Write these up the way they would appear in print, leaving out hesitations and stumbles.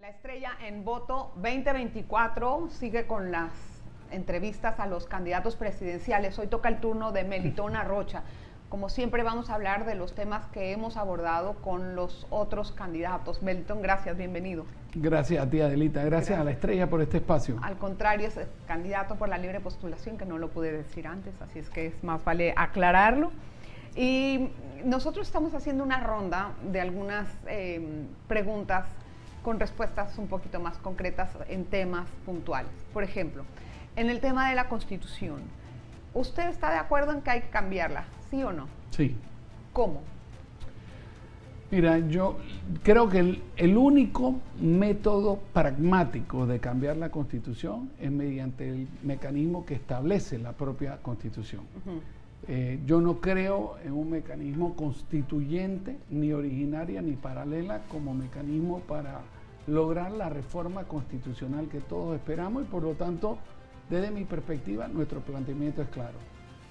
La Estrella en Voto 2024 sigue con las entrevistas a los candidatos presidenciales. Hoy toca el turno de Melitón Arrocha. Como siempre vamos a hablar de los temas que hemos abordado con los otros candidatos. Melitón, gracias, bienvenido. Gracias a ti, Adelita. Gracias a La Estrella por este espacio. Al contrario, es candidato por la libre postulación, que no lo pude decir antes, así es que es más vale aclararlo. Y nosotros estamos haciendo una ronda de algunas preguntas con respuestas un poquito más concretas en temas puntuales. Por ejemplo, en el tema de la Constitución, ¿usted está de acuerdo en que hay que cambiarla, sí o no? Sí. ¿Cómo? Mira, yo creo que el único método pragmático de cambiar la Constitución es mediante el mecanismo que establece la propia Constitución. Yo no creo en un mecanismo constituyente, ni originaria, ni paralela, como mecanismo para lograr la reforma constitucional que todos esperamos y por lo tanto, desde mi perspectiva, nuestro planteamiento es claro.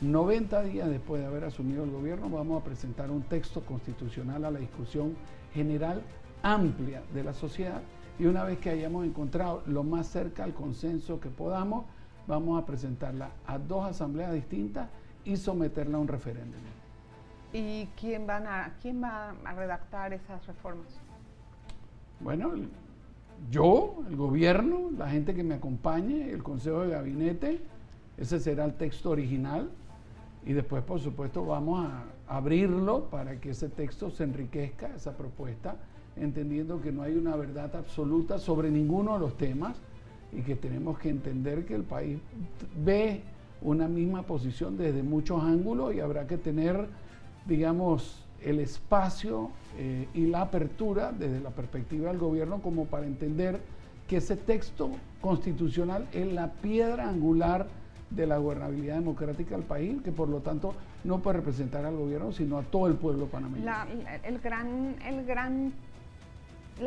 90 días después de haber asumido el gobierno, vamos a presentar un texto constitucional a la discusión general amplia de la sociedad y una vez que hayamos encontrado lo más cerca al consenso que podamos, vamos a presentarla a dos asambleas distintas y someterla a un referéndum. ¿Y quién va a redactar esas reformas? Bueno, yo, el gobierno, la gente que me acompañe, el Consejo de Gabinete, ese será el texto original y después, por supuesto, vamos a abrirlo para que ese texto se enriquezca, esa propuesta, entendiendo que no hay una verdad absoluta sobre ninguno de los temas y que tenemos que entender que el país ve una misma posición desde muchos ángulos y habrá que tener, digamos, el espacio y la apertura desde la perspectiva del gobierno como para entender que ese texto constitucional es la piedra angular de la gobernabilidad democrática del país, que por lo tanto no puede representar al gobierno, sino a todo el pueblo panameño. La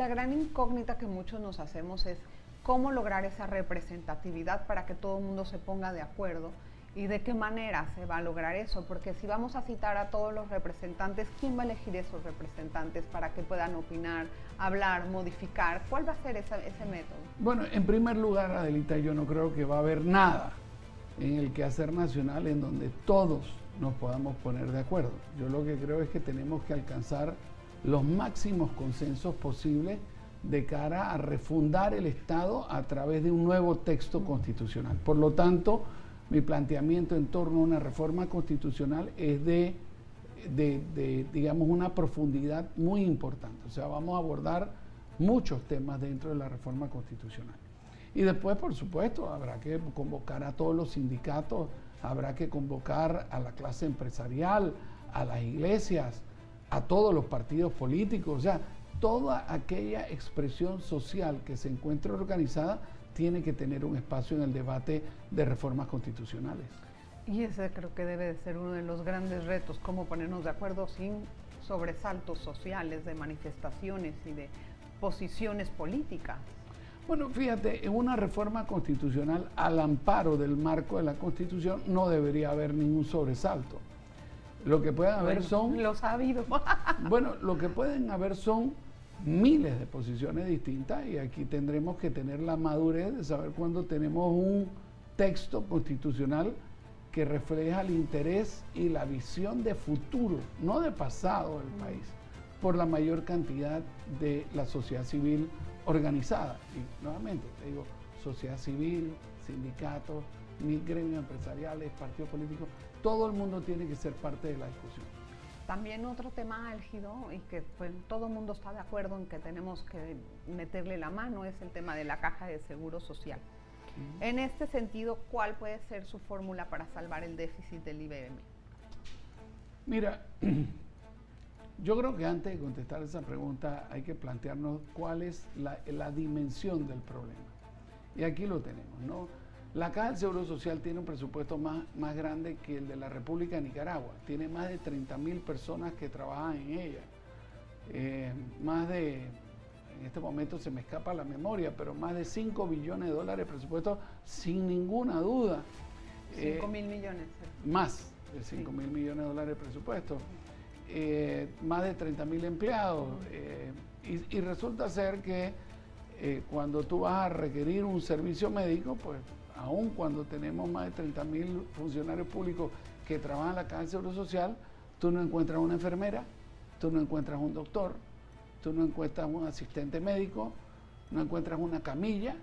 gran incógnita que muchos nos hacemos es cómo lograr esa representatividad para que todo el mundo se ponga de acuerdo y de qué manera se va a lograr eso, porque si vamos a citar a todos los representantes, ¿quién va a elegir esos representantes para que puedan opinar, hablar, modificar? ¿Cuál va a ser ese método? Bueno, en primer lugar, Adelita, yo no creo que va a haber nada en el quehacer nacional en donde todos nos podamos poner de acuerdo. Yo lo que creo es que tenemos que alcanzar los máximos consensos posibles de cara a refundar el Estado a través de un nuevo texto constitucional. Por lo tanto, mi planteamiento en torno a una reforma constitucional es de digamos, una profundidad muy importante. O sea, vamos a abordar muchos temas dentro de la reforma constitucional. Y después, por supuesto, habrá que convocar a todos los sindicatos, habrá que convocar a la clase empresarial, a las iglesias, a todos los partidos políticos. O sea, toda aquella expresión social que se encuentre organizada tiene que tener un espacio en el debate de reformas constitucionales. Y ese creo que debe de ser uno de los grandes retos, cómo ponernos de acuerdo sin sobresaltos sociales, de manifestaciones y de posiciones políticas. Bueno, fíjate, en una reforma constitucional al amparo del marco de la Constitución no debería haber ningún sobresalto. Lo que pueden haber son... Los ha habido. Bueno, lo que pueden haber son miles de posiciones distintas y aquí tendremos que tener la madurez de saber cuándo tenemos un texto constitucional que refleja el interés y la visión de futuro, no de pasado del país, por la mayor cantidad de la sociedad civil organizada. Y nuevamente, te digo, sociedad civil, sindicatos, gremios empresariales, partidos políticos, todo el mundo tiene que ser parte de la discusión. También otro tema álgido y que pues, todo el mundo está de acuerdo en que tenemos que meterle la mano es el tema de la caja de seguro social. En este sentido, ¿cuál puede ser su fórmula para salvar el déficit del IBM? Mira, yo creo que antes de contestar esa pregunta hay que plantearnos cuál es la dimensión del problema. Y aquí lo tenemos, ¿no? La Caja del Seguro Social tiene un presupuesto más grande que el de la República de Nicaragua. Tiene más de 30.000 personas que trabajan en ella. En este momento se me escapa la memoria, pero más de 5 billones de dólares de presupuesto sin ninguna duda. 5.000 millones. Más de 5.000 millones de dólares de presupuesto. Más de 30.000 empleados. Y resulta ser que cuando tú vas a requerir un servicio médico, pues aun cuando tenemos más de 30.000 funcionarios públicos que trabajan en la Caja de Seguro Social, tú no encuentras una enfermera, tú no encuentras un doctor, tú no encuentras un asistente médico, no encuentras una camilla.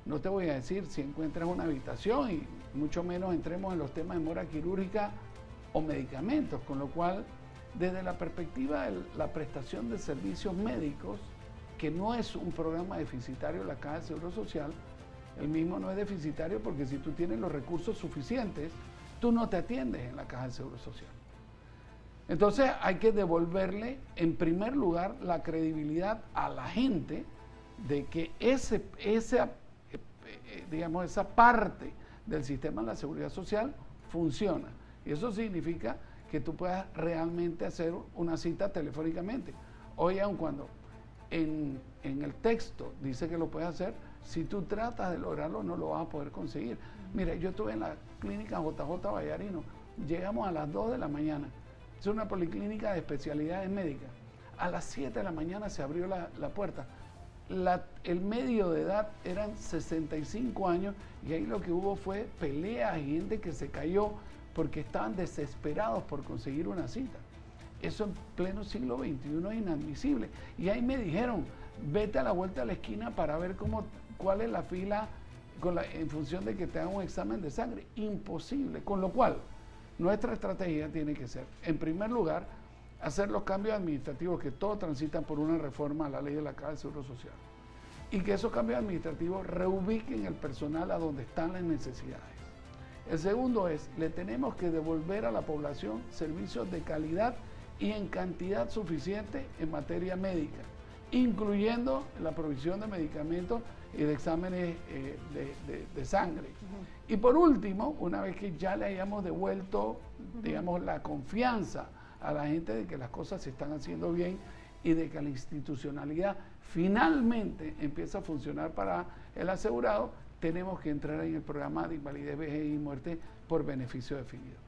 No te voy a decir si encuentras una habitación y mucho menos entremos en los temas de mora quirúrgica o medicamentos, con lo cual desde la perspectiva de la prestación de servicios médicos, que no es un programa deficitario la Caja de Seguro Social, el mismo no es deficitario porque si tú tienes los recursos suficientes, tú no te atiendes en la Caja de Seguro Social. Entonces hay que devolverle en primer lugar la credibilidad a la gente de que esa parte del sistema de la seguridad social funciona. Y eso significa que tú puedas realmente hacer una cita telefónicamente. Hoy, aun cuando en el texto dice que lo puedes hacer, si tú tratas de lograrlo no lo vas a poder conseguir. Mira, yo estuve en la clínica JJ Vallarino, llegamos a las 2 de la mañana, es una policlínica de especialidades médicas. A las 7 de la mañana se abrió la puerta. El medio de edad eran 65 años y ahí lo que hubo fue peleas y gente que se cayó porque estaban desesperados por conseguir una cita. Eso en pleno siglo XXI es inadmisible. Y ahí me dijeron, vete a la vuelta de la esquina para ver cuál es la fila en función de que te hagan un examen de sangre. Imposible. Con lo cual, nuestra estrategia tiene que ser, en primer lugar, hacer los cambios administrativos que todos transitan por una reforma a la ley de la Caja de Seguro Social. Y que esos cambios administrativos reubiquen el personal a donde están las necesidades. El segundo es, le tenemos que devolver a la población servicios de calidad y en cantidad suficiente en materia médica, incluyendo la provisión de medicamentos y de exámenes de sangre. Y por último, una vez que ya le hayamos devuelto, digamos, la confianza a la gente de que las cosas se están haciendo bien y de que la institucionalidad finalmente empieza a funcionar para el asegurado, tenemos que entrar en el programa de invalidez, vejez y muerte por beneficio definido.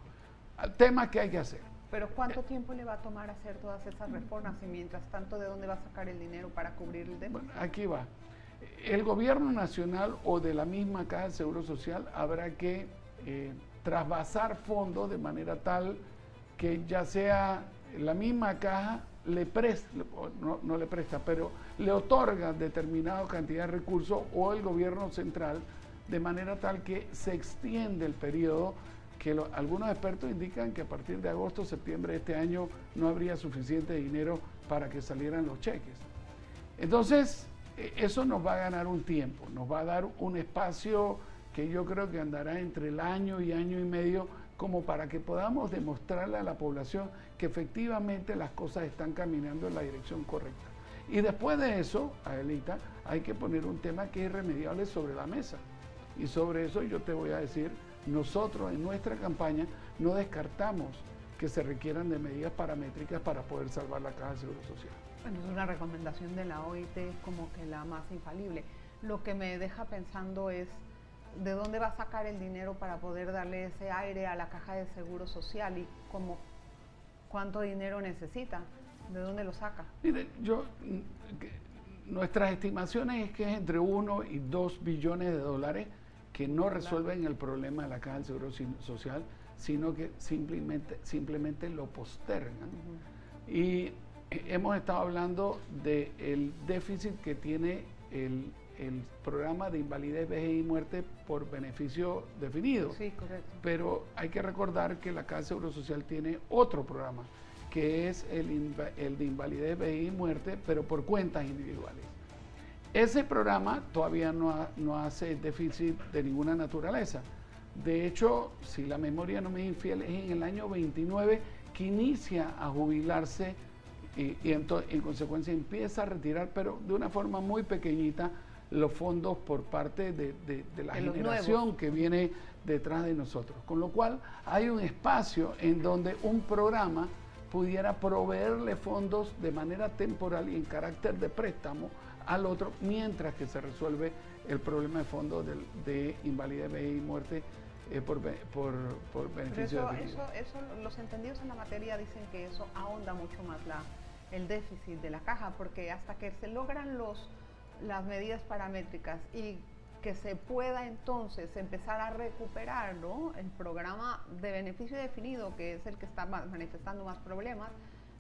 Temas que hay que hacer. Pero ¿cuánto tiempo le va a tomar hacer todas esas reformas y mientras tanto de dónde va a sacar el dinero para cubrir el déficit? Bueno, aquí va. El gobierno nacional o de la misma Caja de Seguro Social habrá que trasvasar fondos de manera tal que ya sea la misma caja le presta, no le presta, pero le otorga determinada cantidad de recursos o el gobierno central de manera tal que se extiende el periodo que algunos expertos indican que a partir de agosto, septiembre de este año no habría suficiente dinero para que salieran los cheques. Entonces, eso nos va a ganar un tiempo, nos va a dar un espacio que yo creo que andará entre el año y medio, como para que podamos demostrarle a la población que efectivamente las cosas están caminando en la dirección correcta. Y después de eso, Adelita, hay que poner un tema que es irremediable sobre la mesa. Y sobre eso yo te voy a decir, nosotros en nuestra campaña no descartamos que se requieran de medidas paramétricas para poder salvar la Caja de Seguro Social. Bueno, es una recomendación de la OIT como que la más infalible. Lo que me deja pensando es, ¿de dónde va a sacar el dinero para poder darle ese aire a la Caja de Seguro Social y cuánto dinero necesita? ¿De dónde lo saca? Mire, nuestras estimaciones es que es entre 1 y 2 billones de dólares que no resuelven el problema de la Caja de Seguro Social, sino que simplemente lo postergan. Y hemos estado hablando del déficit que tiene el programa de invalidez, vejez y muerte por beneficio definido. Sí, correcto. Pero hay que recordar que la Caja de Seguro Social tiene otro programa, que es el de invalidez, vejez y muerte, pero por cuentas individuales. Ese programa todavía no hace déficit de ninguna naturaleza. De hecho, si la memoria no me es infiel, es en el año 29 que inicia a jubilarse y en consecuencia empieza a retirar, pero de una forma muy pequeñita, los fondos por parte de la generación que viene detrás de nosotros. Con lo cual hay un espacio en donde un programa pudiera proveerle fondos de manera temporal y en carácter de préstamo al otro, mientras que se resuelve el problema de fondos de invalidez, vejez y muerte por beneficio definido. Eso, los entendidos en la materia dicen que eso ahonda mucho más el déficit de la caja, porque hasta que se logran los las medidas paramétricas y que se pueda entonces empezar a recuperar, ¿no?, el programa de beneficio definido, que es el que está manifestando más problemas,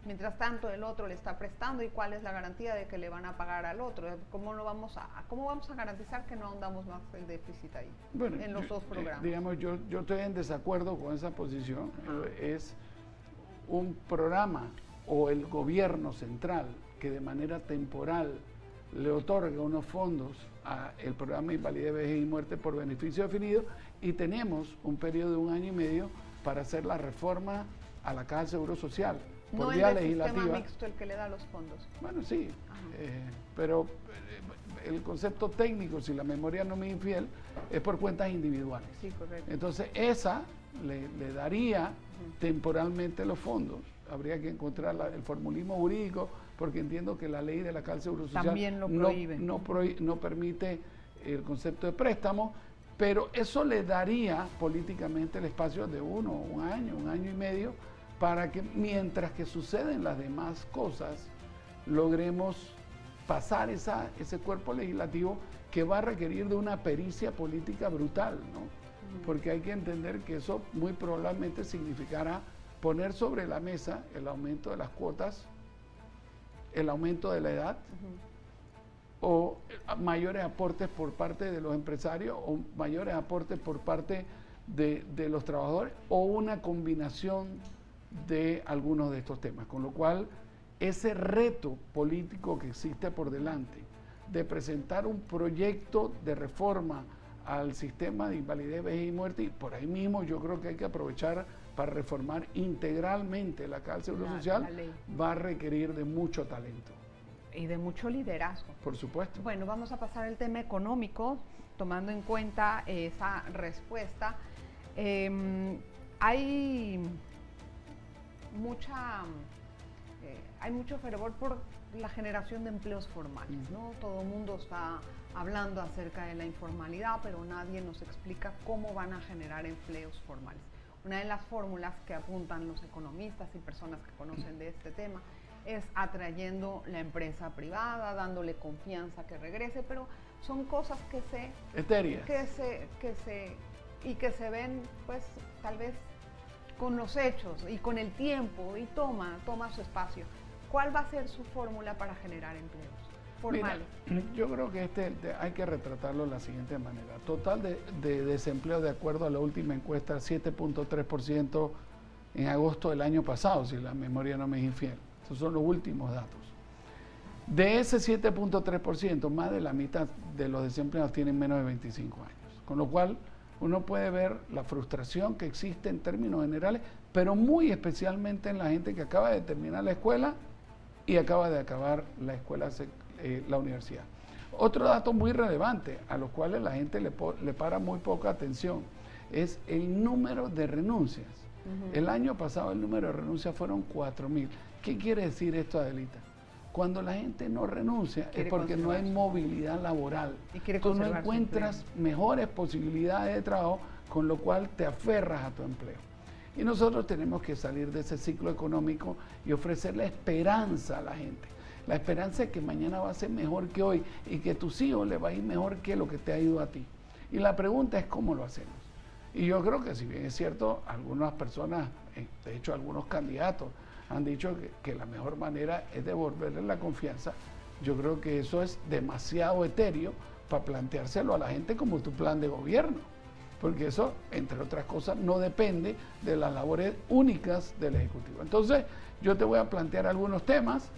mientras tanto el otro le está prestando, y cuál es la garantía de que le van a pagar al otro. ¿Cómo vamos a garantizar que no ahondamos más el déficit ahí, bueno, en los dos programas? Digamos, yo estoy en desacuerdo con esa posición. Es un programa o el gobierno central que de manera temporal le otorga unos fondos al programa de invalidez, vejez y muerte por beneficio definido, y tenemos un periodo de 1 año y medio para hacer la reforma a la Caja de Seguro Social por vía legislativa. ¿No es el sistema mixto el que le da los fondos? Bueno, sí, pero el concepto técnico, si la memoria no me es infiel, es por cuentas individuales. Sí, correcto. Entonces, esa le daría temporalmente los fondos. Habría que encontrar el formulismo jurídico, porque entiendo que la ley de la Caja de Seguro Social también lo prohíbe. No permite el concepto de préstamo, pero eso le daría políticamente el espacio de 1 año, 1 año y medio, para que mientras que suceden las demás cosas, logremos pasar ese cuerpo legislativo que va a requerir de una pericia política brutal, ¿no? Porque hay que entender que eso muy probablemente significará poner sobre la mesa el aumento de las cuotas, el aumento de la edad, o mayores aportes por parte de los empresarios, o mayores aportes por parte de los trabajadores, o una combinación de algunos de estos temas. Con lo cual, ese reto político que existe por delante de presentar un proyecto de reforma al sistema de invalidez, vejez y muerte, y por ahí mismo yo creo que hay que aprovechar para reformar integralmente la Caja del Seguro Social, va a requerir de mucho talento. Y de mucho liderazgo. Por supuesto. Bueno, vamos a pasar al tema económico, tomando en cuenta esa respuesta. Hay mucho fervor por la generación de empleos formales, ¿no? Todo el mundo está hablando acerca de la informalidad, pero nadie nos explica cómo van a generar empleos formales. Una de las fórmulas que apuntan los economistas y personas que conocen de este tema es atrayendo la empresa privada, dándole confianza que regrese, pero son cosas etéreas, que se ven, pues, tal vez con los hechos y con el tiempo, y toma su espacio. ¿Cuál va a ser su fórmula para generar empleos formales? Mira, yo creo que hay que retratarlo de la siguiente manera. Total de desempleo, de acuerdo a la última encuesta, 7.3% en agosto del año pasado, si la memoria no me es infiel. Esos son los últimos datos. De ese 7.3%, más de la mitad de los desempleados tienen menos de 25 años. Con lo cual, uno puede ver la frustración que existe en términos generales, pero muy especialmente en la gente que acaba de terminar la escuela y acaba de acabar la universidad. Otro dato muy relevante, a los cuales la gente le para muy poca atención, es el número de renuncias. El año pasado el número de renuncias fueron 4.000. ¿Qué quiere decir esto, Adelita? Cuando la gente no renuncia es porque no hay movilidad laboral. Tú no encuentras mejores posibilidades de trabajo, con lo cual te aferras a tu empleo. Y nosotros tenemos que salir de ese ciclo económico y ofrecerle esperanza a la gente. La esperanza es que mañana va a ser mejor que hoy y que tus hijos les va a ir mejor que lo que te ha ido a ti. Y la pregunta es cómo lo hacemos. Y yo creo que, si bien es cierto, algunas personas, de hecho algunos candidatos, han dicho que la mejor manera es devolverle la confianza. Yo creo que eso es demasiado etéreo para planteárselo a la gente como tu plan de gobierno, porque eso, entre otras cosas, no depende de las labores únicas del Ejecutivo. Entonces, yo te voy a plantear algunos temas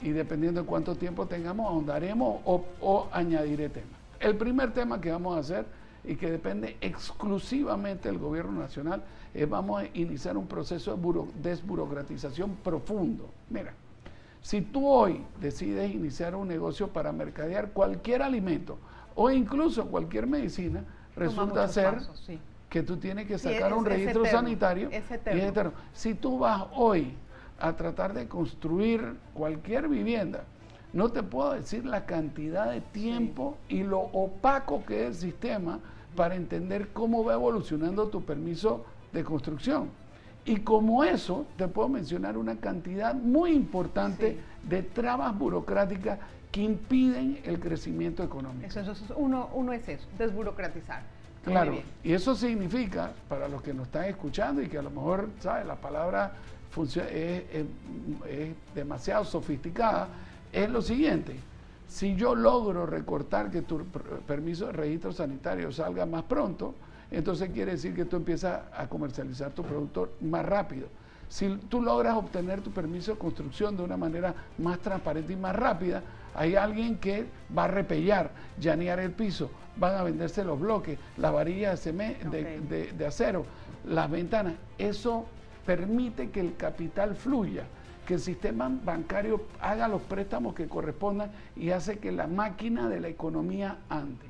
y dependiendo de cuánto tiempo tengamos, ahondaremos o añadiré temas. El primer tema que vamos a hacer, y que depende exclusivamente del gobierno nacional, vamos a iniciar un proceso de desburocratización profundo. Mira, si tú hoy decides iniciar un negocio para mercadear cualquier alimento o incluso cualquier medicina, resulta ser que tú tienes que sacar un registro sanitario. Es eterno. Si tú vas hoy a tratar de construir cualquier vivienda, no te puedo decir la cantidad de tiempo y lo opaco que es el sistema para entender cómo va evolucionando tu permiso de construcción. Y como eso, te puedo mencionar una cantidad muy importante de trabas burocráticas que impiden el crecimiento económico. Entonces, uno es eso, desburocratizar. Claro, y eso significa, para los que nos están escuchando y que a lo mejor, ¿sabes? La palabra es demasiado sofisticada, es lo siguiente: si yo logro recortar que tu permiso de registro sanitario salga más pronto, entonces quiere decir que tú empiezas a comercializar tu producto más rápido. Si tú logras obtener tu permiso de construcción de una manera más transparente y más rápida, hay alguien que va a repellar, llanear el piso, van a venderse los bloques, las varillas de acero, las ventanas. Eso permite que el capital fluya, que el sistema bancario haga los préstamos que correspondan y hace que la máquina de la economía ande.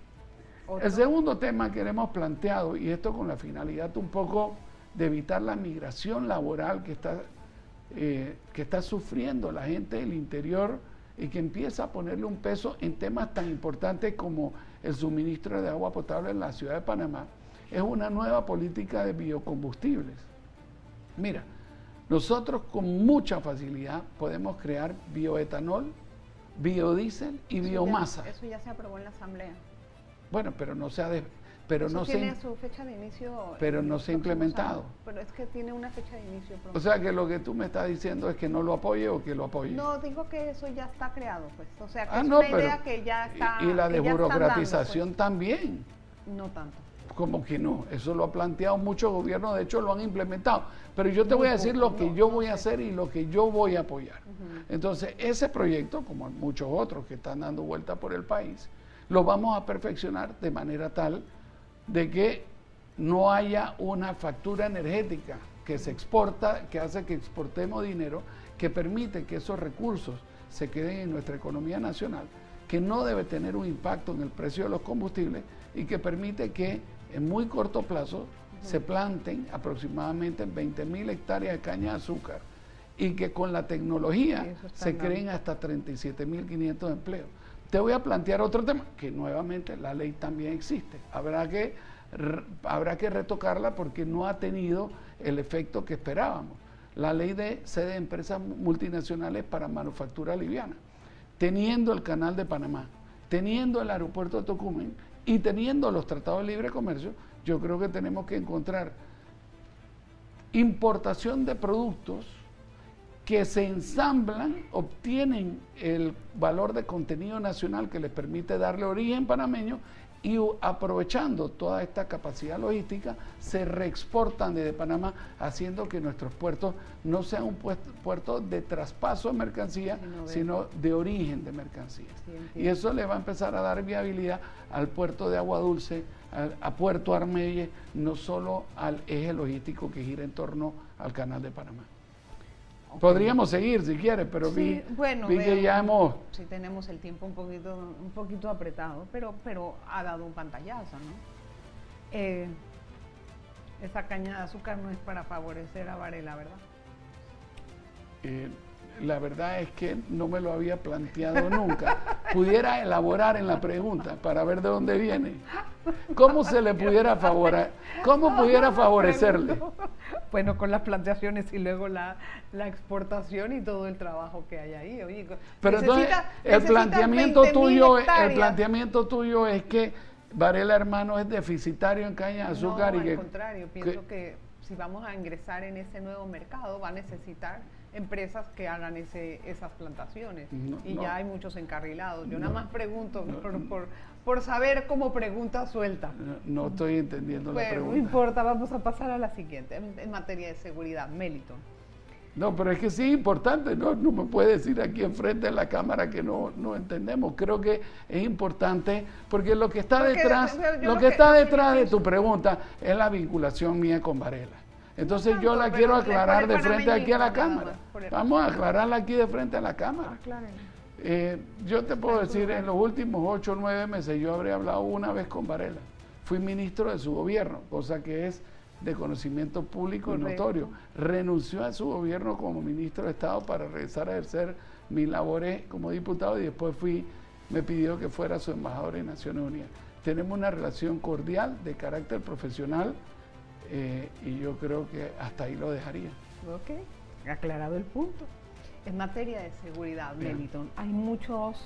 El segundo tema que hemos planteado, y esto con la finalidad un poco de evitar la migración laboral que está sufriendo la gente del interior y que empieza a ponerle un peso en temas tan importantes como el suministro de agua potable en la ciudad de Panamá, es una nueva política de biocombustibles. Mira, nosotros con mucha facilidad podemos crear bioetanol, biodiesel y biomasa. Eso ya se aprobó en la Asamblea. Bueno, pero no se ha tiene su fecha de inicio. Pero no se ha implementado. Años. Pero es que tiene una fecha de inicio pronto. O sea que lo que tú me estás diciendo es que no lo apoye o que lo apoye. No, digo que eso ya está creado, pues. O sea, que es una idea que ya está. Y la desburocratización pues. También. No tanto. Como que no, eso lo ha planteado muchos gobiernos, de hecho lo han implementado. Pero yo te voy a decir lo que yo voy a hacer y lo que yo voy a apoyar. Entonces, ese proyecto, como muchos otros que están dando vuelta por el país, lo vamos a perfeccionar de manera tal de que no haya una factura energética que se exporta, que hace que exportemos dinero, que permite que esos recursos se queden en nuestra economía nacional, que no debe tener un impacto en el precio de los combustibles y que permite que en muy corto plazo se planten aproximadamente 20.000 hectáreas de caña de azúcar y que con la tecnología se creen hasta 37.500 empleos. Te voy a plantear otro tema, que nuevamente la ley también existe. Habrá que retocarla porque no ha tenido el efecto que esperábamos. La ley de sede de empresas multinacionales para manufactura liviana. Teniendo el Canal de Panamá, teniendo el aeropuerto de Tocumen y teniendo los tratados de libre comercio, yo creo que tenemos que encontrar importación de productos que se ensamblan, obtienen el valor de contenido nacional que les permite darle origen panameño y aprovechando toda esta capacidad logística se reexportan desde Panamá, haciendo que nuestros puertos no sean un puerto de traspaso de mercancía, sino de origen de mercancías. Y eso le va a empezar a dar viabilidad al puerto de Agua Dulce, a Puerto Armelle, no solo al eje logístico que gira en torno al Canal de Panamá. Podríamos seguir si quieres, pero vi que ya hemos... Sí, tenemos el tiempo un poquito apretado, pero ha dado un pantallazo, ¿no? Esa caña de azúcar no es para favorecer a Varela, ¿verdad? La verdad es que no me lo había planteado nunca. Pudiera elaborar en la pregunta para ver de dónde viene. ¿Cómo se le pudiera cómo pudiera favorecerle? Bueno, con las plantaciones y luego la exportación y todo el trabajo que hay ahí. Oye, pero entonces el planteamiento tuyo es que Varela Hermano es deficitario en caña de azúcar. No, al contrario, pienso que si vamos a ingresar en ese nuevo mercado va a necesitar empresas que hagan esas plantaciones ya hay muchos encarrilados. Yo nada más pregunto por saber cómo pregunta suelta. No estoy entendiendo la pregunta. No importa, vamos a pasar a la siguiente, en materia de seguridad. Meliton. No, pero es que sí es importante, no me puede decir aquí enfrente de la cámara que no entendemos. Creo que es importante porque lo que está detrás de tu pregunta es la vinculación mía con Varela. Entonces yo la quiero aclarar de frente aquí a la cámara. Vamos a aclararla aquí de frente a la cámara. Yo te puedo decir, en los últimos 8 o 9 meses yo habré hablado una vez con Varela. Fui ministro de su gobierno, cosa que es de conocimiento público y notorio. Renunció a su gobierno como ministro de Estado para regresar a ejercer mis labores como diputado y después me pidió que fuera su embajador en Naciones Unidas. Tenemos una relación cordial de carácter profesional. y yo creo que hasta ahí lo dejaría. Ok, aclarado el punto. En materia de seguridad, Meliton, hay muchos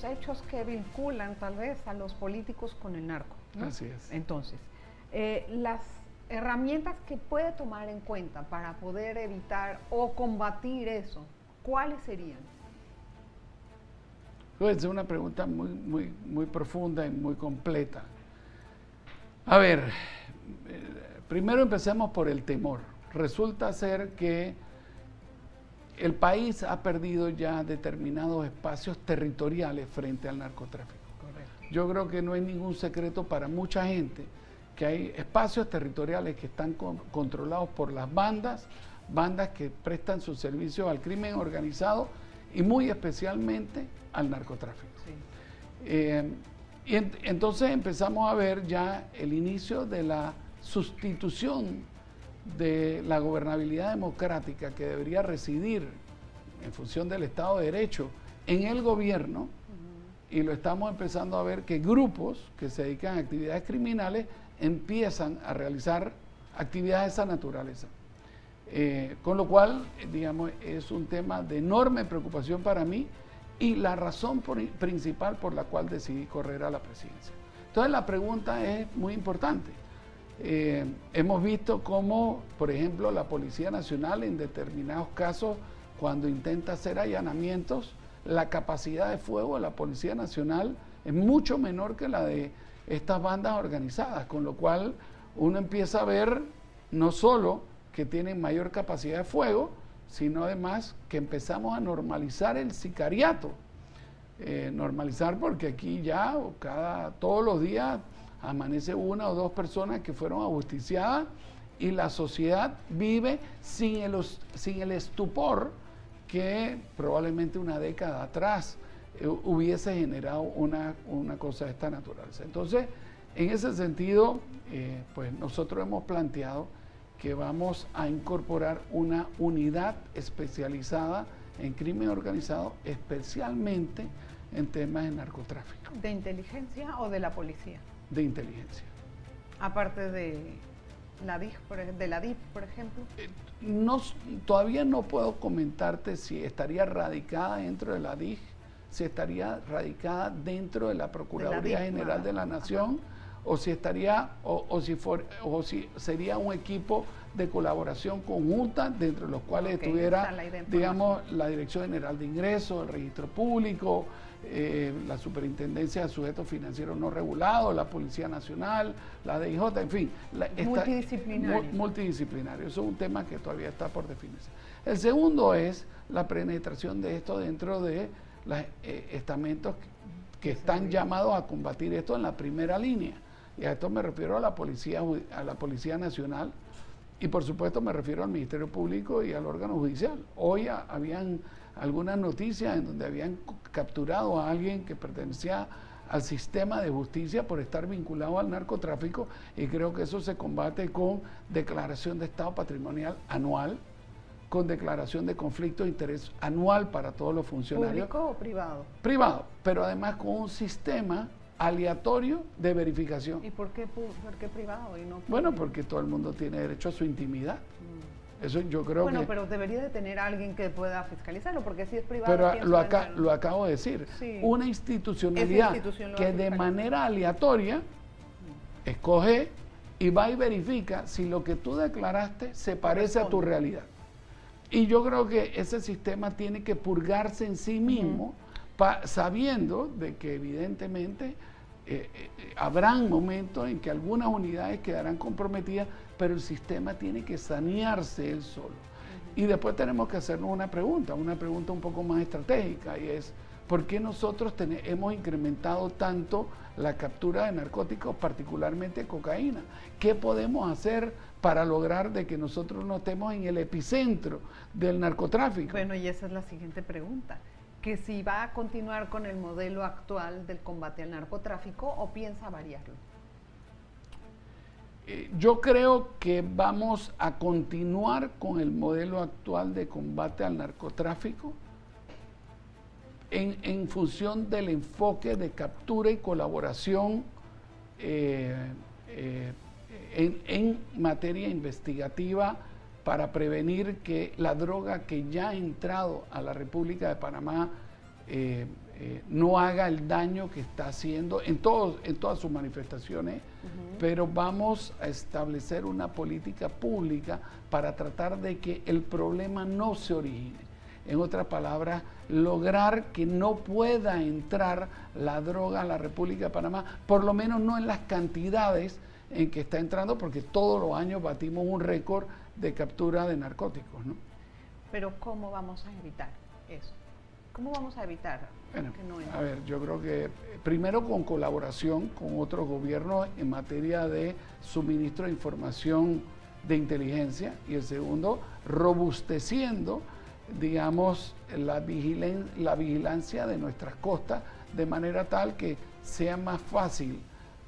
hechos que vinculan tal vez a los políticos con el narco, ¿no? Así es. Entonces, las herramientas que puede tomar en cuenta para poder evitar o combatir eso, ¿cuáles serían? Pues es una pregunta muy profunda y muy completa. A ver, primero empecemos por el temor. Resulta ser que el país ha perdido ya determinados espacios territoriales frente al narcotráfico. Correcto. Yo creo que no es ningún secreto para mucha gente que hay espacios territoriales que están controlados por las bandas que prestan sus servicios al crimen organizado y muy especialmente al narcotráfico. Sí. Y entonces empezamos a ver ya el inicio de la sustitución de la gobernabilidad democrática que debería residir en función del Estado de Derecho en el gobierno, y lo estamos empezando a ver que grupos que se dedican a actividades criminales empiezan a realizar actividades de esa naturaleza. Con lo cual, digamos, es un tema de enorme preocupación para mí y la razón principal por la cual decidí correr a la presidencia. Entonces la pregunta es muy importante. Hemos visto cómo, por ejemplo, la Policía Nacional en determinados casos, cuando intenta hacer allanamientos, la capacidad de fuego de la Policía Nacional es mucho menor que la de estas bandas organizadas, con lo cual uno empieza a ver no solo que tienen mayor capacidad de fuego, sino además que empezamos a normalizar el sicariato. Normalizar porque aquí ya todos los días amanece una o dos personas que fueron ajusticiadas y la sociedad vive sin el estupor que probablemente una década atrás hubiese generado una cosa de esta naturaleza. Entonces, en ese sentido, pues nosotros hemos planteado que vamos a incorporar una unidad especializada en crimen organizado, especialmente en temas de narcotráfico. ¿De inteligencia o de la policía? De inteligencia. Aparte de la DIF, por ejemplo. Todavía no puedo comentarte si estaría radicada dentro de la DIF, si estaría radicada dentro de la Procuraduría General de la Nación, o si estaría, o si sería un equipo de colaboración conjunta dentro de los cuales estuviera, digamos, la Dirección General de Ingresos, el Registro Público, la Superintendencia de Sujetos Financieros No Regulados, la Policía Nacional, la DIJ, en fin. Multidisciplinario. Eso es un tema que todavía está por definirse. El segundo es la penetración de esto dentro de los estamentos que están llamados a combatir esto en la primera línea. Y a esto me refiero a la Policía Nacional y por supuesto me refiero al Ministerio Público y al órgano judicial. Hoy habían algunas noticias en donde habían capturado a alguien que pertenecía al sistema de justicia por estar vinculado al narcotráfico, y creo que eso se combate con declaración de estado patrimonial anual, con declaración de conflicto de interés anual para todos los funcionarios. ¿Público o privado? Privado, pero además con un sistema aleatorio de verificación. ¿Y por qué privado y no público? Bueno, porque todo el mundo tiene derecho a su intimidad. Eso yo creo que... Bueno, pero debería de tener alguien que pueda fiscalizarlo, porque si es privado... Pero lo acabo de decir. Sí. Una institucionalidad que de manera aleatoria escoge y va y verifica si lo que tú declaraste se parece a tu realidad. Y yo creo que ese sistema tiene que purgarse en sí mismo, sabiendo de que evidentemente habrán momentos en que algunas unidades quedarán comprometidas, pero el sistema tiene que sanearse él solo. Y después tenemos que hacernos una pregunta un poco más estratégica, y es: ¿por qué nosotros hemos incrementado tanto la captura de narcóticos, particularmente cocaína? ¿Qué podemos hacer para lograr de que nosotros no estemos en el epicentro del narcotráfico? Bueno, y esa es la siguiente pregunta, que si va a continuar con el modelo actual del combate al narcotráfico o piensa variarlo. Yo creo que vamos a continuar con el modelo actual de combate al narcotráfico en función del enfoque de captura y colaboración en materia investigativa para prevenir que la droga que ya ha entrado a la República de Panamá no haga el daño que está haciendo en todas sus manifestaciones, pero vamos a establecer una política pública para tratar de que el problema no se origine. En otras palabras, lograr que no pueda entrar la droga a la República de Panamá, por lo menos no en las cantidades en que está entrando, porque todos los años batimos un récord de captura de narcóticos, ¿no? Pero ¿cómo vamos a evitar eso? ¿Cómo vamos a evitar Bueno, que no entre? a ver, yo creo que primero con colaboración con otros gobiernos en materia de suministro de información de inteligencia, y el segundo, robusteciendo, digamos, la vigilancia de nuestras costas, de manera tal que sea más fácil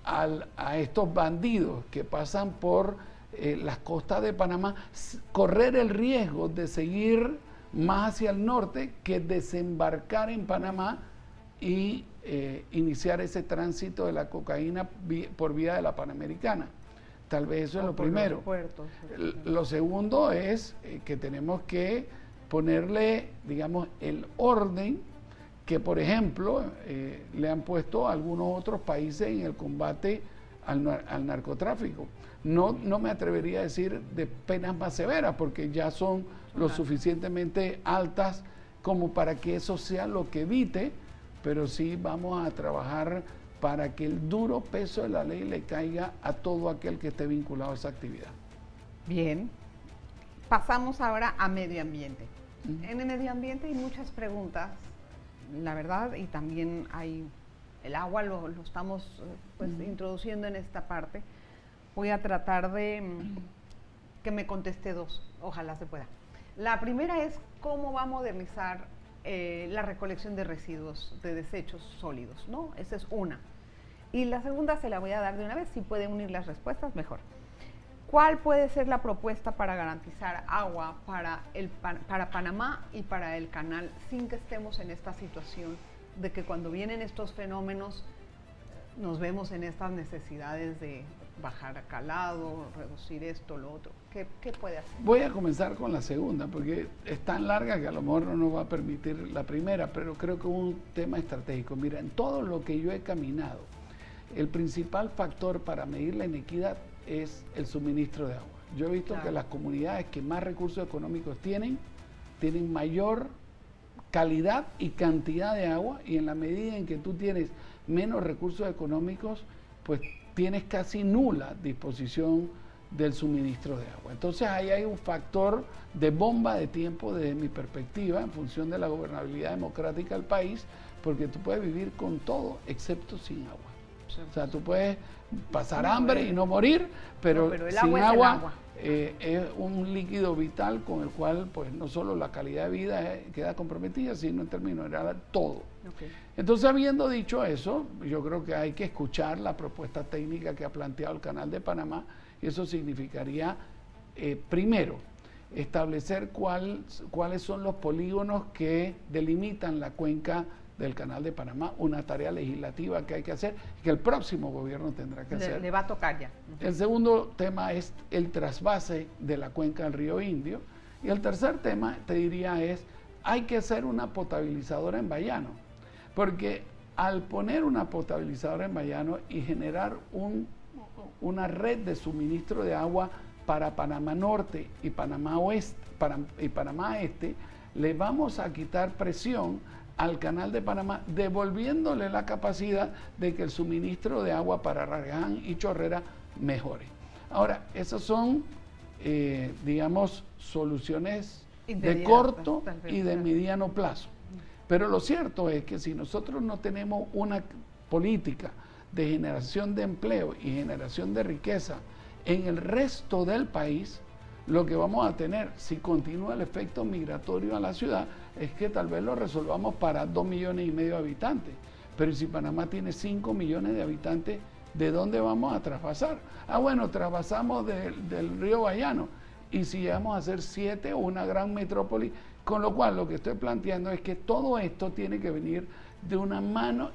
a estos bandidos que pasan por las costas de Panamá correr el riesgo de seguir más hacia el norte que desembarcar en Panamá y iniciar ese tránsito de la cocaína por vía de la Panamericana. Tal vez eso es lo primero. Lo segundo es que tenemos que ponerle, digamos, el orden que, por ejemplo, le han puesto a algunos otros países en el combate al narcotráfico. No me atrevería a decir de penas más severas, porque ya son lo suficientemente altas como para que eso sea lo que evite, pero sí vamos a trabajar para que el duro peso de la ley le caiga a todo aquel que esté vinculado a esa actividad. Bien, pasamos ahora a medio ambiente. En el medio ambiente hay muchas preguntas, la verdad, y también hay el agua, lo estamos introduciendo en esta parte. Voy a tratar de que me conteste dos, ojalá se pueda. La primera es cómo va a modernizar la recolección de residuos, de desechos sólidos, ¿no? Esa es una. Y la segunda se la voy a dar de una vez, si puede unir las respuestas, mejor. ¿Cuál puede ser la propuesta para garantizar agua para Panamá y para el canal sin que estemos en esta situación de que cuando vienen estos fenómenos nos vemos en estas necesidades de bajar calado, reducir esto, lo otro? ¿Qué puede hacer? Voy a comenzar con la segunda, porque es tan larga que a lo mejor no nos va a permitir la primera, pero creo que es un tema estratégico. Mira, en todo lo que yo he caminado, el principal factor para medir la inequidad es el suministro de agua. Yo he visto que las comunidades que más recursos económicos tienen mayor calidad y cantidad de agua, y en la medida en que tú tienes menos recursos económicos, pues tienes casi nula disposición del suministro de agua. Entonces ahí hay un factor de bomba de tiempo desde mi perspectiva, en función de la gobernabilidad democrática del país, porque tú puedes vivir con todo excepto sin agua. O sea, tú puedes pasar hambre y no morir, pero el sin agua es un líquido vital con el cual pues no solo la calidad de vida queda comprometida, sino en términos generales todo. Entonces, habiendo dicho eso, yo creo que hay que escuchar la propuesta técnica que ha planteado el Canal de Panamá, y eso significaría, primero, establecer cuáles son los polígonos que delimitan la cuenca del Canal de Panamá, una tarea legislativa que hay que hacer, que el próximo gobierno tendrá que hacer. Le va a tocar ya. El segundo tema es el trasvase de la cuenca del río Indio, y el tercer tema, te diría, es hay que hacer una potabilizadora en Bayano, porque al poner una potabilizadora en Bayano y generar una red de suministro de agua para Panamá Norte y Panamá Oeste y Panamá Este, le vamos a quitar presión al Canal de Panamá, devolviéndole la capacidad de que el suministro de agua para Aragán y Chorrera mejore. Ahora, esas son, digamos, soluciones de corto y de mediano plazo. Pero lo cierto es que si nosotros no tenemos una política de generación de empleo y generación de riqueza en el resto del país, lo que vamos a tener, si continúa el efecto migratorio a la ciudad, es que tal vez lo resolvamos para 2,5 millones de habitantes. Pero si Panamá tiene 5 millones de habitantes, ¿de dónde vamos a traspasar? Bueno, traspasamos del río Bayano. Y si llegamos a ser 7 o una gran metrópoli, con lo cual lo que estoy planteando es que todo esto tiene que venir de una mano,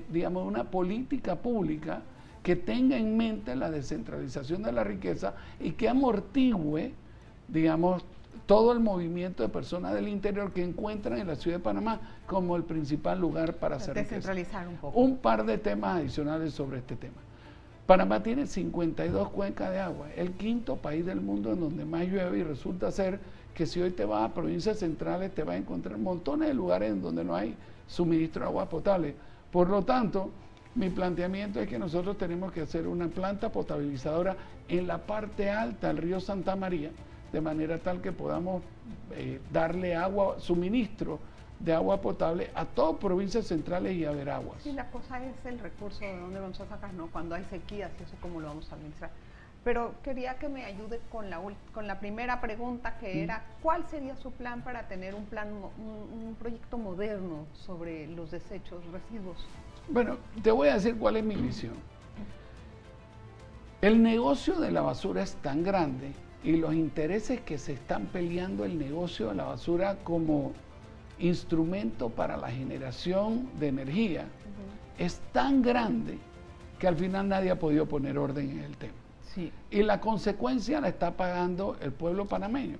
digamos, una política pública que tenga en mente la descentralización de la riqueza y que amortigüe, digamos, todo el movimiento de personas del interior que encuentran en la ciudad de Panamá como el principal lugar para hacer riqueza. Descentralizar un poco. Un par de temas adicionales sobre este tema. Panamá tiene 52 cuencas de agua, el quinto país del mundo en donde más llueve, y resulta ser que si hoy te vas a provincias centrales te vas a encontrar montones de lugares en donde no hay suministro de agua potable. Por lo tanto, mi planteamiento es que nosotros tenemos que hacer una planta potabilizadora en la parte alta del río Santa María, de manera tal que podamos darle agua, suministro de agua potable a todas provincias centrales y haber aguas. Sí, la cosa es el recurso de dónde vamos a sacar, ¿no? Cuando hay sequías y eso cómo lo vamos a administrar. Pero quería que me ayude con la primera pregunta, que era, ¿cuál sería su plan para tener un proyecto moderno sobre los desechos, residuos? Bueno, te voy a decir cuál es mi visión. El negocio de la basura es tan grande y los intereses que se están peleando el negocio de la basura como instrumento para la generación de energía es tan grande que al final nadie ha podido poner orden en el tema. Sí. Y la consecuencia la está pagando el pueblo panameño.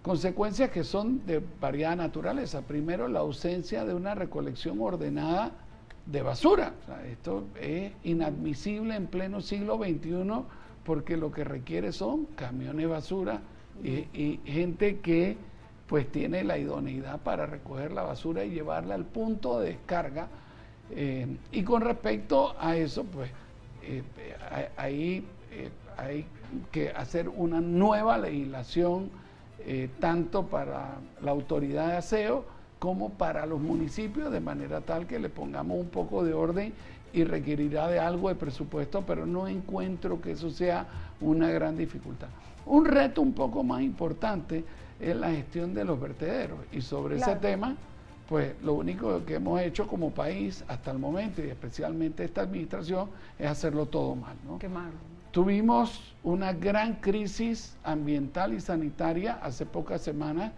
Consecuencias que son de variada naturaleza. Primero, la ausencia de una recolección ordenada de basura. O sea, esto es inadmisible en pleno siglo XXI porque lo que requiere son camiones de basura y gente que pues tiene la idoneidad para recoger la basura y llevarla al punto de descarga. Y con respecto a eso, pues hay que hacer una nueva legislación tanto para la autoridad de aseo como para los municipios, de manera tal que le pongamos un poco de orden y requerirá de algo de presupuesto, pero no encuentro que eso sea una gran dificultad. Un reto un poco más importante es la gestión de los vertederos, y sobre ese tema, pues lo único que hemos hecho como país hasta el momento, y especialmente esta administración, es hacerlo todo mal, ¿no? Qué malo. Tuvimos una gran crisis ambiental y sanitaria hace pocas semanas,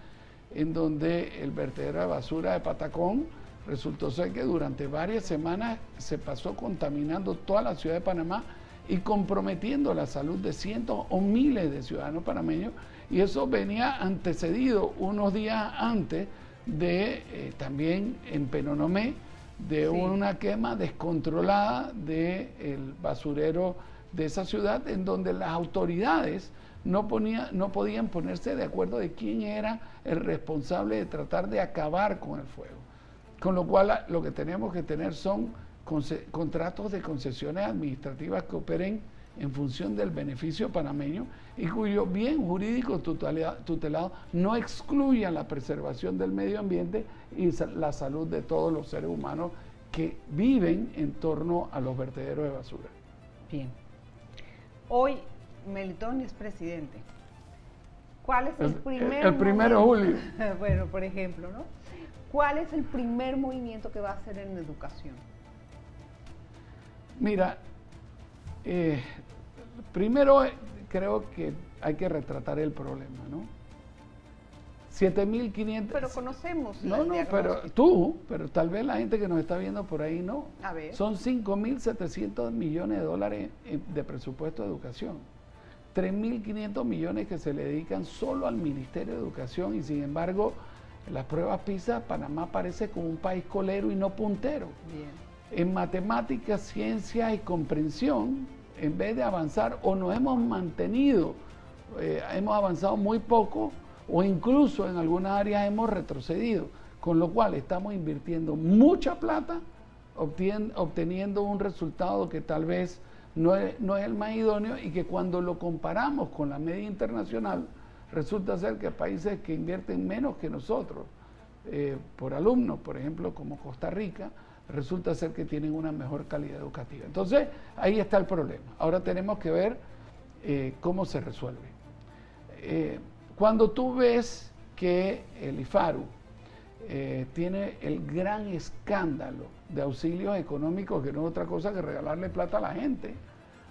en donde el vertedero de basura de Patacón resultó ser que durante varias semanas se pasó contaminando toda la ciudad de Panamá y comprometiendo la salud de cientos o miles de ciudadanos panameños, y eso venía antecedido unos días antes de también en Penonomé de una quema descontrolada del basurero de esa ciudad, en donde las autoridades no podían ponerse de acuerdo de quién era el responsable de tratar de acabar con el fuego. Con lo cual lo que tenemos que tener son contratos de concesiones administrativas que operen en función del beneficio panameño y cuyo bien jurídico tutelado no excluya la preservación del medio ambiente y la salud de todos los seres humanos que viven en torno a los vertederos de basura. Bien. Hoy Melitón es presidente. ¿Cuál es el primer El 1 de julio. Bueno, por ejemplo, ¿no? ¿Cuál es el primer movimiento que va a hacer en educación? Mira, primero creo que hay que retratar el problema, ¿no? 7.500... Pero conocemos. No, pero tal vez la gente que nos está viendo por ahí no. A ver. Son 5.700 millones de dólares de presupuesto de educación. 3.500 millones que se le dedican solo al Ministerio de Educación, y sin embargo, en las pruebas PISA, Panamá aparece como un país colero y no puntero. Bien. En matemáticas, ciencia y comprensión, en vez de avanzar, o nos hemos mantenido, hemos avanzado muy poco, o incluso en algunas áreas hemos retrocedido, con lo cual estamos invirtiendo mucha plata, obteniendo un resultado que tal vez no es el más idóneo, y que cuando lo comparamos con la media internacional, resulta ser que países que invierten menos que nosotros por alumno, por ejemplo, como Costa Rica, resulta ser que tienen una mejor calidad educativa. Entonces, ahí está el problema. Ahora tenemos que ver cómo se resuelve. Cuando tú ves que el IFARU tiene el gran escándalo de auxilios económicos, que no es otra cosa que regalarle plata a la gente,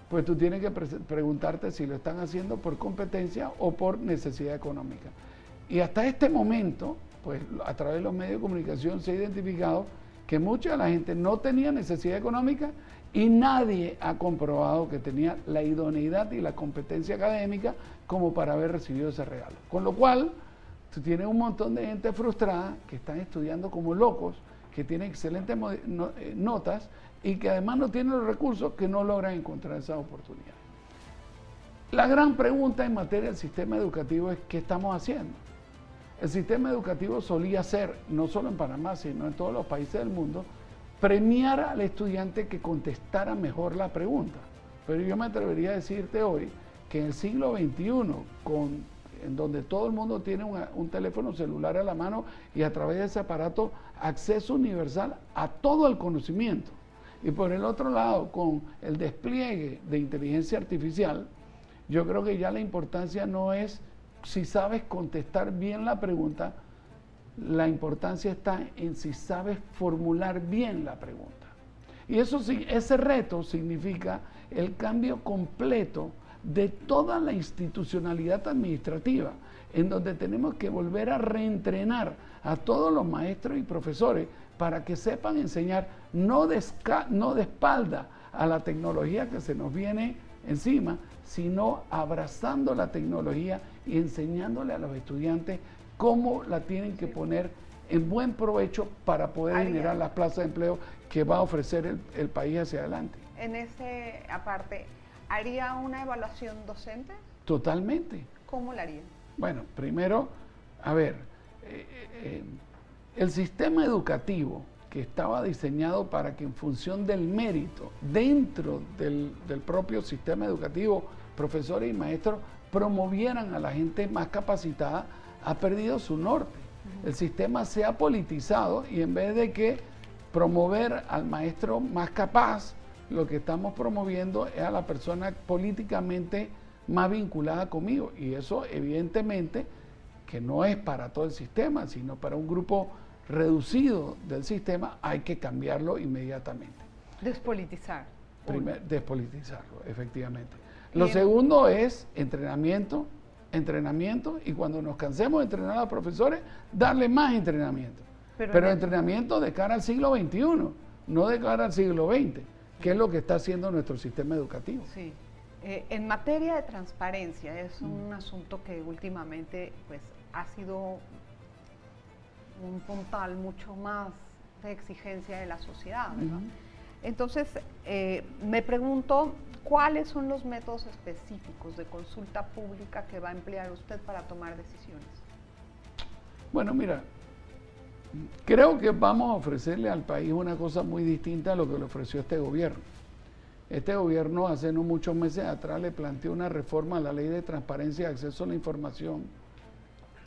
pues tú tienes que preguntarte si lo están haciendo por competencia o por necesidad económica. Y hasta este momento, pues a través de los medios de comunicación se ha identificado que mucha de la gente no tenía necesidad económica y nadie ha comprobado que tenía la idoneidad y la competencia académica como para haber recibido ese regalo. Con lo cual, tú tienes un montón de gente frustrada que están estudiando como locos, que tienen excelentes notas y que además no tienen los recursos, que no logran encontrar esas oportunidades. La gran pregunta en materia del sistema educativo es ¿qué estamos haciendo? El sistema educativo solía ser, no solo en Panamá, sino en todos los países del mundo, premiar al estudiante que contestara mejor la pregunta. Pero yo me atrevería a decirte hoy que en el siglo XXI, en donde todo el mundo tiene un teléfono celular a la mano y a través de ese aparato acceso universal a todo el conocimiento, y por el otro lado, con el despliegue de inteligencia artificial, yo creo que ya la importancia no es si sabes contestar bien la pregunta, la importancia está en si sabes formular bien la pregunta. Y ese reto significa el cambio completo de toda la institucionalidad administrativa, en donde tenemos que volver a reentrenar a todos los maestros y profesores para que sepan enseñar no de espalda a la tecnología que se nos viene encima, sino abrazando la tecnología y enseñándole a los estudiantes cómo la tienen que poner en buen provecho para poder generar las plazas de empleo que va a ofrecer el país hacia adelante. En ese aparte, ¿haría una evaluación docente? Totalmente. ¿Cómo la haría? Bueno, primero, a ver, el sistema educativo que estaba diseñado para que en función del mérito, dentro del propio sistema educativo, profesores y maestros promovieran a la gente más capacitada, ha perdido su norte. El sistema se ha politizado y en vez de que promover al maestro más capaz, lo que estamos promoviendo es a la persona políticamente más vinculada conmigo. Y eso evidentemente que no es para todo el sistema, sino para un grupo reducido del sistema, hay que cambiarlo inmediatamente. Despolitizar. Despolitizarlo, efectivamente. Lo segundo es entrenamiento, y cuando nos cansemos de entrenar a los profesores, darle más entrenamiento. Pero entrenamiento de cara al siglo XXI, no de cara al siglo XX, que es lo que está haciendo nuestro sistema educativo. Sí. En materia de transparencia, es un asunto que últimamente pues, ha sido un puntal mucho más de exigencia de la sociedad, ¿verdad? Entonces, me pregunto, ¿cuáles son los métodos específicos de consulta pública que va a emplear usted para tomar decisiones? Bueno, mira, creo que vamos a ofrecerle al país una cosa muy distinta a lo que le ofreció este gobierno. Este gobierno hace no muchos meses atrás le planteó una reforma a la Ley de Transparencia y Acceso a la Información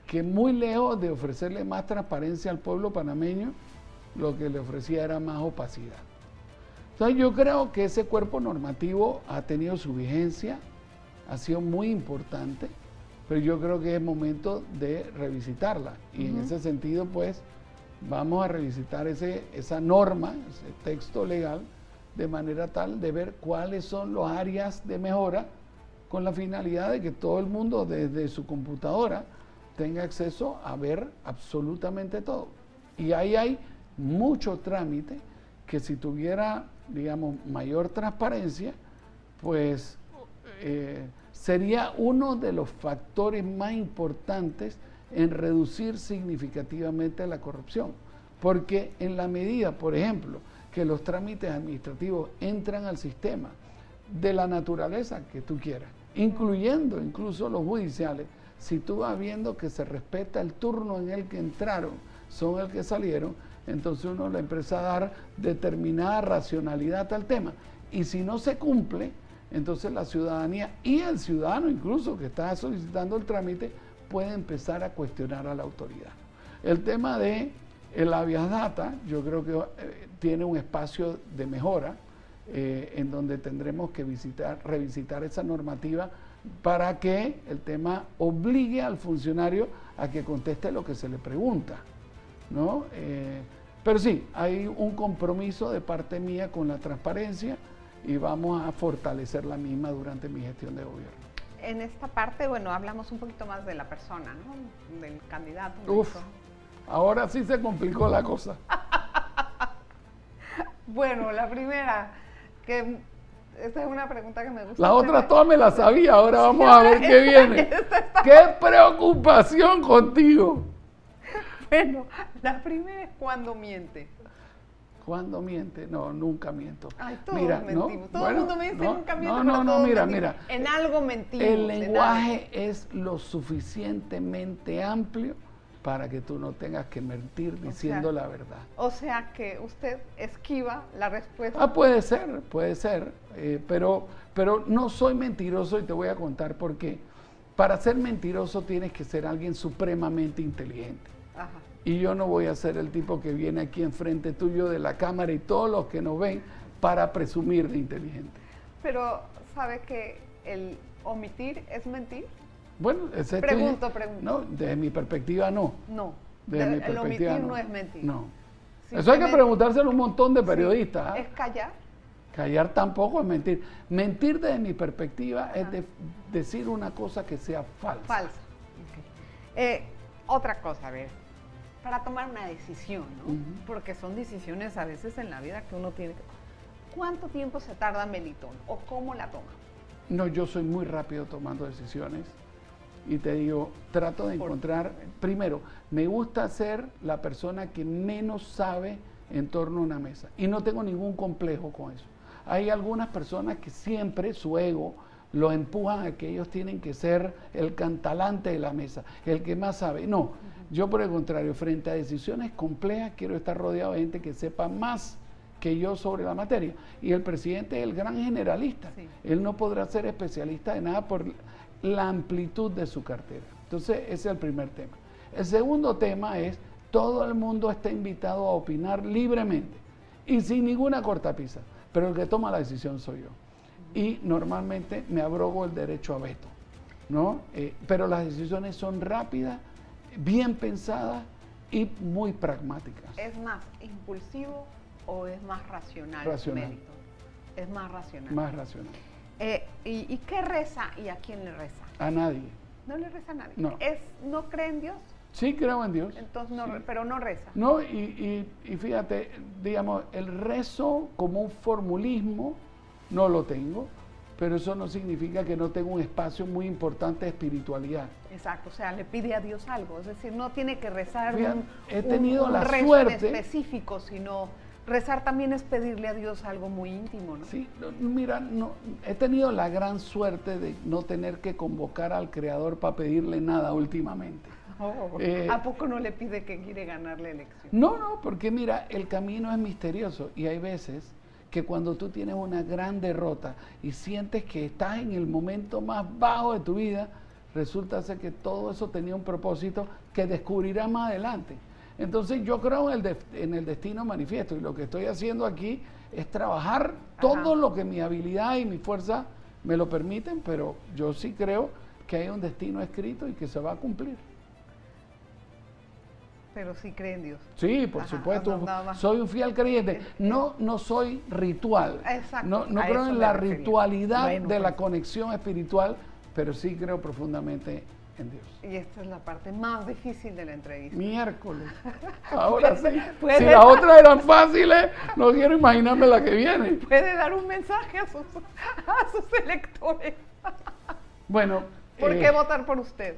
que muy lejos de ofrecerle más transparencia al pueblo panameño, lo que le ofrecía era más opacidad. Entonces yo creo que ese cuerpo normativo ha tenido su vigencia, ha sido muy importante, pero yo creo que es momento de revisitarla. Y en ese sentido, pues, vamos a revisitar esa norma, ese texto legal, de manera tal de ver cuáles son las áreas de mejora con la finalidad de que todo el mundo desde su computadora tenga acceso a ver absolutamente todo. Y ahí hay mucho trámite que si tuviera, digamos, mayor transparencia, pues sería uno de los factores más importantes en reducir significativamente la corrupción. Porque en la medida, por ejemplo, que los trámites administrativos entran al sistema de la naturaleza que tú quieras, incluyendo incluso los judiciales, si tú vas viendo que se respeta el turno en el que entraron, son el que salieron, entonces uno le empieza a dar determinada racionalidad al tema. Y si no se cumple, entonces la ciudadanía y el ciudadano incluso que está solicitando el trámite puede empezar a cuestionar a la autoridad. El tema de el habeas data, yo creo que tiene un espacio de mejora en donde tendremos que revisitar esa normativa para que el tema obligue al funcionario a que conteste lo que se le pregunta, ¿no? Pero sí, hay un compromiso de parte mía con la transparencia y vamos a fortalecer la misma durante mi gestión de gobierno. En esta parte, bueno, hablamos un poquito más de la persona, ¿no? Del candidato. Uf, ahora sí se complicó la cosa. Bueno, la primera, que esta es una pregunta que me gusta. La otra toda me la sabía, ahora vamos a ver qué viene. ¡Qué preocupación contigo! Bueno, la primera es cuando miente. ¿Cuándo miente? No, nunca miento. Ay, todos mira, mentimos. ¿no? Todo el mundo me dice nunca miento, mira. En algo mentimos. El lenguaje es lo suficientemente amplio para que tú no tengas que mentir diciendo la verdad. O sea que usted esquiva la respuesta. Puede ser, pero no soy mentiroso y te voy a contar por qué. Para ser mentiroso tienes que ser alguien supremamente inteligente. Ajá. Y yo no voy a ser el tipo que viene aquí enfrente tuyo de la cámara y todos los que nos ven para presumir de inteligente. Pero, ¿sabe que el omitir es mentir? Bueno, Pregunto. No, desde mi perspectiva no. No. Desde mi el omitir perspectiva no es mentir. No. Eso hay que preguntárselo a un montón de periodistas. Sí. ¿Es callar? Callar tampoco es mentir. Mentir desde mi perspectiva es decir una cosa que sea falsa. Falsa. Okay. Otra cosa, a ver, para tomar una decisión, ¿no? Porque son decisiones a veces en la vida que uno tiene que... ¿Cuánto tiempo se tarda Melitón o cómo la toma? No, yo soy muy rápido tomando decisiones y te digo, trato de encontrar, primero, me gusta ser la persona que menos sabe en torno a una mesa y no tengo ningún complejo con eso. Hay algunas personas que siempre su ego lo empujan a que ellos tienen que ser el cantalante de la mesa, el que más sabe. No, yo por el contrario, frente a decisiones complejas, quiero estar rodeado de gente que sepa más que yo sobre la materia. Y el presidente es el gran generalista. Sí. Él no podrá ser especialista de nada por la amplitud de su cartera. Entonces, ese es el primer tema. El segundo tema es, todo el mundo está invitado a opinar libremente y sin ninguna cortapisa, pero el que toma la decisión soy yo. Y normalmente me abrogo el derecho a veto, ¿no? Pero las decisiones son rápidas, bien pensadas y muy pragmáticas. ¿Es más impulsivo o es más racional? Racional. Es más racional. Más racional. ¿Y qué reza y a quién le reza? A nadie. ¿No le reza a nadie? No. ¿No cree en Dios? Sí, creo en Dios. Entonces, no, sí. Pero no reza. No, y fíjate, digamos, el rezo como un formulismo no lo tengo, pero eso no significa que no tenga un espacio muy importante de espiritualidad. Exacto, o sea, le pide a Dios algo, es decir, no tiene que rezar he tenido la rezo suerte específico, sino rezar también es pedirle a Dios algo muy íntimo, ¿no? Sí, mira, he tenido la gran suerte de no tener que convocar al Creador para pedirle nada últimamente. ¿A poco no le pide que quiere ganar la elección? No, porque mira, el camino es misterioso y hay veces que cuando tú tienes una gran derrota y sientes que estás en el momento más bajo de tu vida, resulta ser que todo eso tenía un propósito que descubrirás más adelante. Entonces yo creo en el destino manifiesto y lo que estoy haciendo aquí es trabajar todo lo que mi habilidad y mi fuerza me lo permiten, pero yo sí creo que hay un destino escrito y que se va a cumplir. Pero sí cree en Dios. Sí, por supuesto. Soy un fiel creyente. No soy ritual. Exacto. No creo en la ritualidad de la conexión espiritual, pero sí creo profundamente en Dios. Y esta es la parte más difícil de la entrevista. Miércoles. Ahora sí. Si las otras eran fáciles, no quiero imaginarme la que viene. Puede dar un mensaje a sus electores. Bueno. ¿Por qué votar por usted?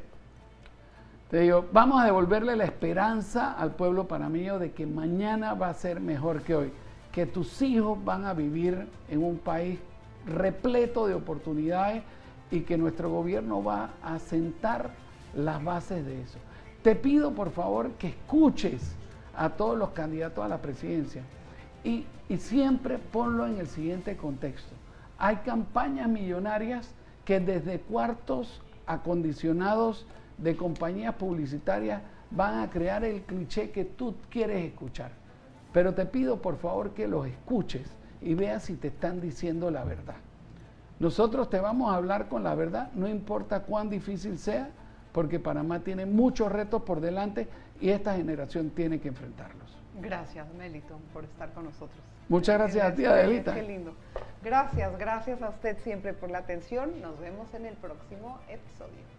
Te digo, vamos a devolverle la esperanza al pueblo panameño de que mañana va a ser mejor que hoy, que tus hijos van a vivir en un país repleto de oportunidades y que nuestro gobierno va a sentar las bases de eso. Te pido por favor que escuches a todos los candidatos a la presidencia y siempre ponlo en el siguiente contexto. Hay campañas millonarias que desde cuartos acondicionados de compañías publicitarias van a crear el cliché que tú quieres escuchar. Pero te pido por favor que los escuches y veas si te están diciendo la verdad. Nosotros te vamos a hablar con la verdad, no importa cuán difícil sea, porque Panamá tiene muchos retos por delante y esta generación tiene que enfrentarlos. Gracias, Melitón, por estar con nosotros. Muchas gracias a ti, Adelita. Qué lindo. Gracias a usted siempre por la atención. Nos vemos en el próximo episodio.